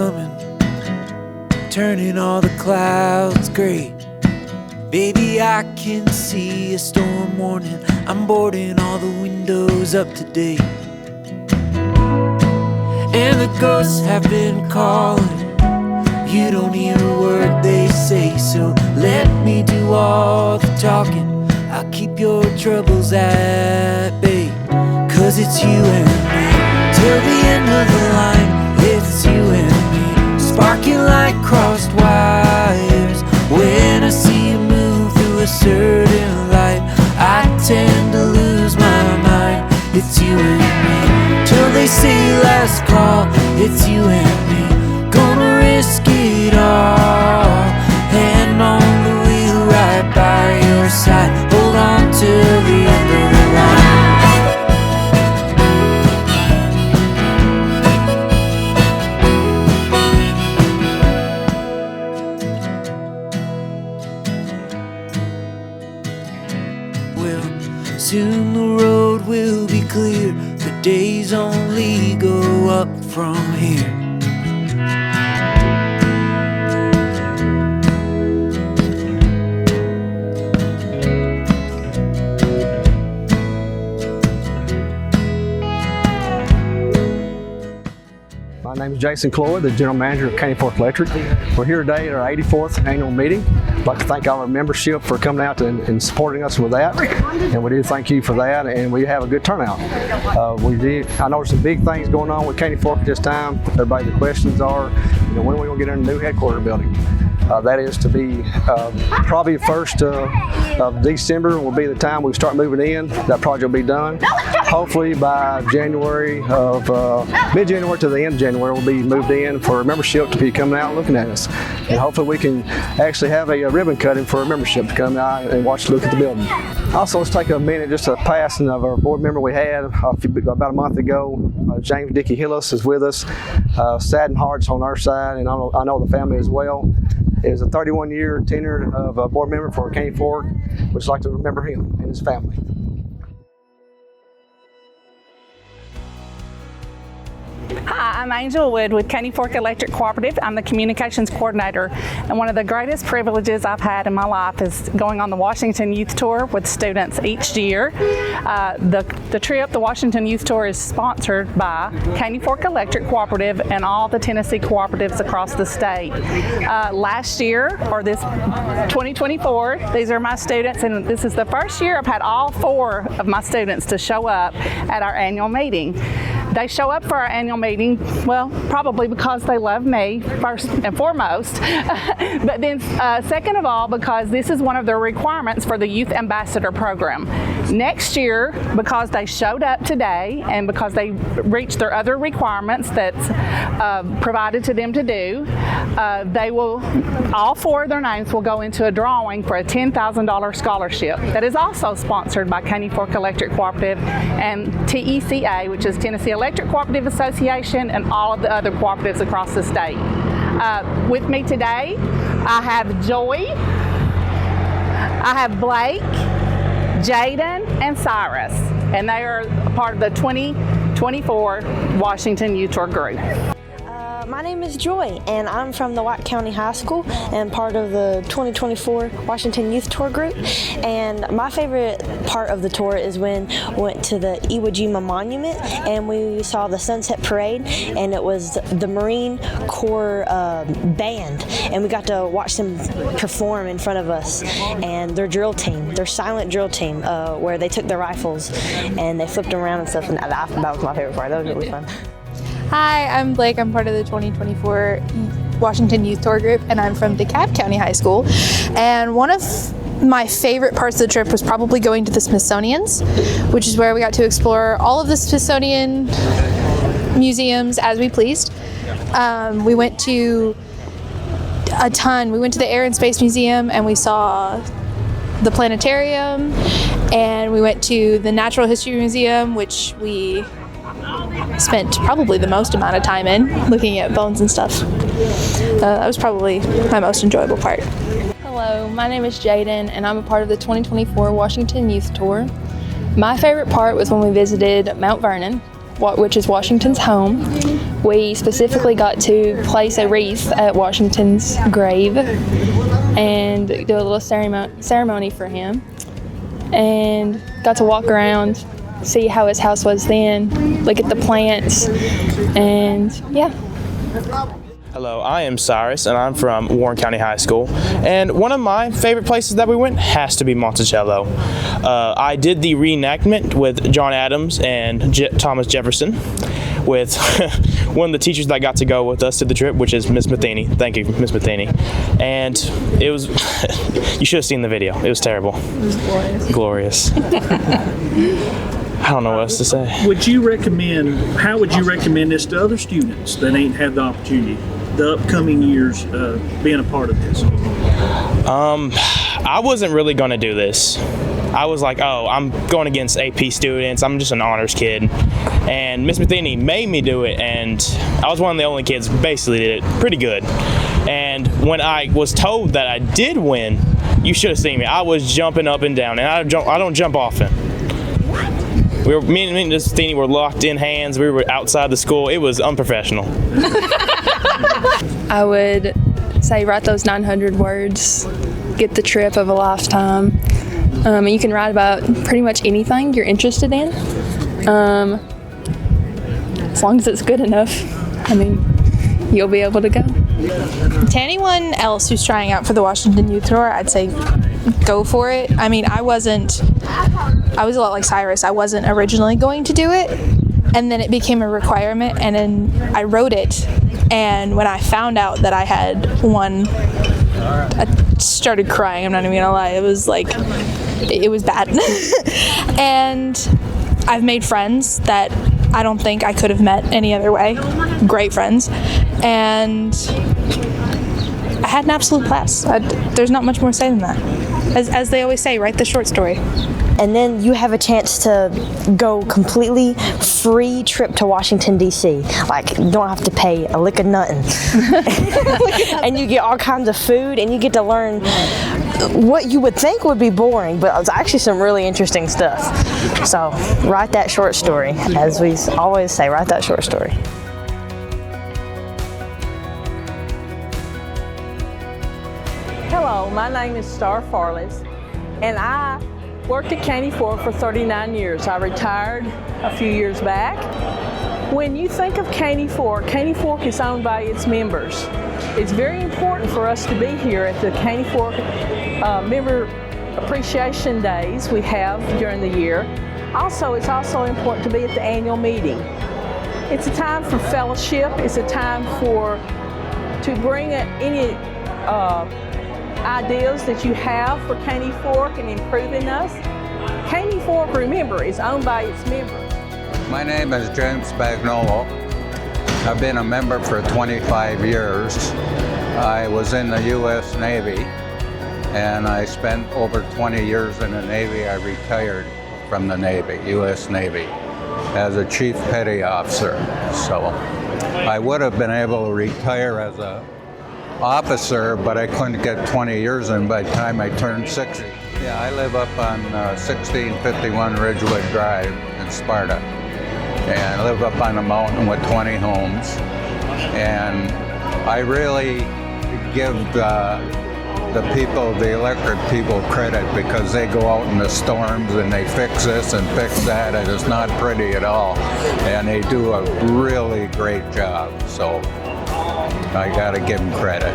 coming, turning all the clouds gray. Baby, I can see a storm warning. I'm boarding all the windows up today. And the ghosts have been calling. You don't hear a word they say, so let me do all the talking. I'll keep your troubles at bay. 'Cause it's you and me till the end of the line. It's you and me, sparking like crossed wires. When I see you move through a certain light, I tend to lose my mind. It's you and me till they say last call. It's you and me, gonna risk it all. Hand on the wheel, right by your side. Hold on till the end of the line. Well, soon the road will be clear. The days only go up from here. My name is Jason Cloyd, the General Manager of Caney Electric. We're here today at our 84th annual meeting. I'd like to thank all our membership for coming out and supporting us with that. And we do thank you for that, and we have a good turnout. I know there's some big things going on with Caney at this time. Everybody, the questions are, when are we going to get in a new headquarters building? That is to be probably 1st of December will be the time we start moving in. That project will be done. Hopefully by January of mid-January to the end of January, we'll be moved in for a membership to be coming out and looking at us. And hopefully we can actually have a ribbon cutting for a membership to come out and look at the building. Also, let's take a minute just a passing of our board member we had about a month ago. James Dickey Hillis is with us. Saddened hearts on our side, and I know the family as well. Is a 31-year tenure of a board member for Caney Fork. We'd just like to remember him and his family. Hi, I'm Angel Wood with Caney Fork Electric Cooperative. I'm the Communications Coordinator, and one of the greatest privileges I've had in my life is going on the Washington Youth Tour with students each year. The trip, the Washington Youth Tour, is sponsored by Caney Fork Electric Cooperative and all the Tennessee cooperatives across the state. Last year, or this 2024, these are my students, and this is the first year I've had all 4 of my students to show up at our annual meeting. They show up for our annual meeting, well, probably because they love me, first and foremost, but then second of all, because this is one of the requirements for the Youth Ambassador Program. Next year, because they showed up today and because they reached their other requirements that's provided to them to do, they will, all 4 of their names will go into a drawing for a $10,000 scholarship that is also sponsored by Caney Fork Electric Cooperative and TECA, which is Tennessee Electric Cooperative Association, and all of the other cooperatives across the state. With me today, I have Joy, I have Blake, Jaden, and Cyrus, and they are part of the 2024 Washington Youth Tour group. My name is Joy, and I'm from the White County High School and part of the 2024 Washington Youth Tour group. And my favorite part of the tour is when we went to the Iwo Jima Monument and we saw the Sunset Parade, and it was the Marine Corps band, and we got to watch them perform in front of us, and their drill team, their silent drill team, where they took their rifles and they flipped them around and stuff, and that was my favorite part. That was really fun. Hi, I'm Blake. I'm part of the 2024 Washington Youth Tour group, and I'm from DeKalb County High School. And one of my favorite parts of the trip was probably going to the Smithsonian's, which is where we got to explore all of the Smithsonian museums as we pleased. We went to a ton. We went to the Air and Space Museum, and we saw the planetarium, and we went to the Natural History Museum, which we spent probably the most amount of time in, looking at bones and stuff. That was probably my most enjoyable part. Hello, my name is Jaden, and I'm a part of the 2024 Washington Youth Tour. My favorite part was when we visited Mount Vernon, which is Washington's home. We specifically got to place a wreath at Washington's grave and do a little ceremony for him, and got to walk around, see how his house was then, look at the plants, and yeah. Hello, I am Cyrus, and I'm from Warren County High School. And one of my favorite places that we went has to be Monticello. I did the reenactment with John Adams and Thomas Jefferson, with one of the teachers that got to go with us to the trip, which is Miss Matheny. Thank you, Miss Matheny. And it was, you should have seen the video. It was terrible. It was glorious. I don't know what else to say. How would you recommend this to other students that ain't had the opportunity, the upcoming years, being a part of this? I wasn't really going to do this. I was like, oh, I'm going against AP students. I'm just an honors kid. And Miss Matheny made me do it, and I was one of the only kids who basically did it pretty good. And when I was told that I did win, you should have seen me. I was jumping up and down, and I don't jump often. Me and Miss Matheny were locked in hands. We were outside the school. It was unprofessional. I would say write those 900 words, get the trip of a lifetime. And you can write about pretty much anything you're interested in, as long as it's good enough. I mean, you'll be able to go. To anyone else who's trying out for the Washington Youth Tour, I'd say go for it. I mean, I was a lot like Cyrus. I wasn't originally going to do it, and then it became a requirement, and then I wrote it. And when I found out that I had won, I started crying. I'm not even gonna lie. It was like, it was bad. And I've made friends that I don't think I could have met any other way. Great friends. And I had an absolute blast. There's not much more to say than that. As they always say, write the short story. And then you have a chance to go completely free trip to Washington, D.C. Like, you don't have to pay a lick of nothing. And you get all kinds of food, and you get to learn what you would think would be boring, but it's actually some really interesting stuff. So write that short story. As we always say, write that short story. Hello, my name is Star Farless, and I worked at Caney Fork for 39 years. I retired a few years back. When you think of Caney Fork is owned by its members. It's very important for us to be here at the Caney Fork Member Appreciation Days we have during the year. Also, it's also important to be at the annual meeting. It's a time for fellowship. It's a time to bring any ideas that you have for Caney Fork and improving us. Caney Fork, remember, is owned by its members. My name is James Spagnolo. I've been a member for 25 years. I was in the U.S. Navy, and I spent over 20 years in the Navy. I retired from the Navy, U.S. Navy, as a Chief Petty Officer. So I would have been able to retire as a officer, but I couldn't get 20 years in by the time I turned 60. Yeah, I live up on 1651 Ridgewood Drive in Sparta, and I live up on a mountain with 20 homes. And I really give the people, the electric people, credit, because they go out in the storms and they fix this and fix that, and it's not pretty at all. And they do a really great job. So I gotta give them credit.